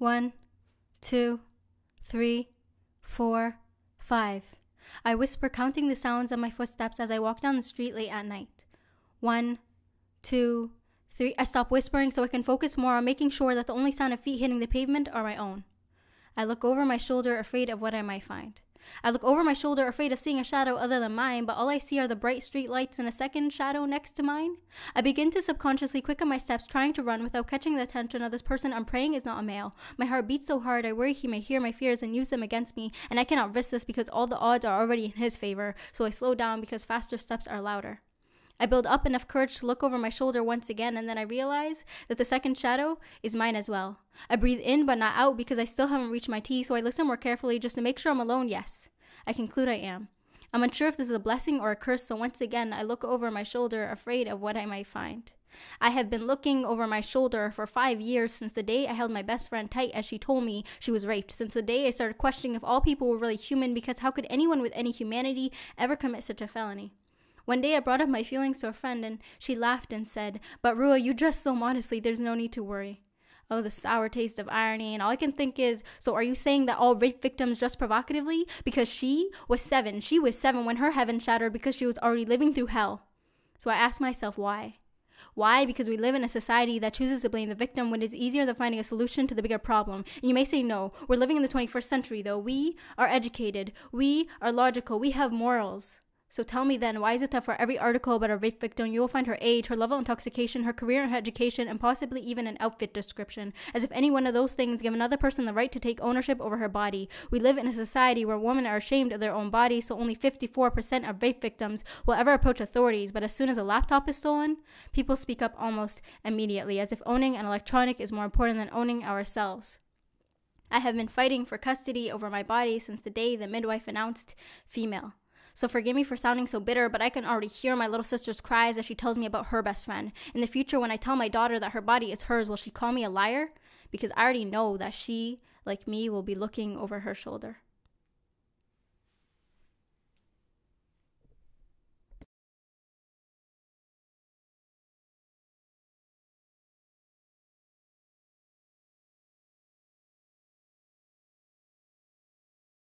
1, 2, 3, 4, 5. I whisper, counting the sounds of my footsteps as I walk down the street late at night. 1, 2, 3. I stop whispering so I can focus more on making sure that the only sound of feet hitting the pavement are my own. I look over my shoulder, afraid of what I might find. I look over my shoulder, afraid of seeing a shadow other than mine, but all I see are the bright street lights and a second shadow next to mine. I begin to subconsciously quicken my steps, trying to run without catching the attention of this person I'm praying is not a male. My heart beats so hard, I worry he may hear my fears and use them against me, and I cannot risk this because all the odds are already in his favor, so I slow down because faster steps are louder. I build up enough courage to look over my shoulder once again, and then I realize that the second shadow is mine as well. I breathe in but not out because I still haven't reached my T, so I listen more carefully just to make sure I'm alone. Yes, I conclude I am. I'm unsure if this is a blessing or a curse, so once again I look over my shoulder, afraid of what I might find. I have been looking over my shoulder for 5 years, since the day I held my best friend tight as she told me she was raped, since the day I started questioning if all people were really human, because how could anyone with any humanity ever commit such a felony? One day I brought up my feelings to a friend and she laughed and said, "But Roua, you dress so modestly, there's no need to worry." Oh, the sour taste of irony, and all I can think is, so are you saying that all rape victims dress provocatively? Because she was 7 when her heaven shattered because she was already living through hell. So I ask myself, why? Why? Because we live in a society that chooses to blame the victim when it's easier than finding a solution to the bigger problem. And you may say no, we're living in the 21st century though. We are educated, we are logical, we have morals. So tell me then, why is it that for every article about a rape victim, you will find her age, her level of intoxication, her career, her education, and possibly even an outfit description, as if any one of those things give another person the right to take ownership over her body? We live in a society where women are ashamed of their own bodies, so only 54% of rape victims will ever approach authorities, but as soon as a laptop is stolen, people speak up almost immediately, as if owning an electronic is more important than owning ourselves. I have been fighting for custody over my body since the day the midwife announced female. So forgive me for sounding so bitter, but I can already hear my little sister's cries as she tells me about her best friend. In the future, when I tell my daughter that her body is hers, will she call me a liar? Because I already know that she, like me, will be looking over her shoulder.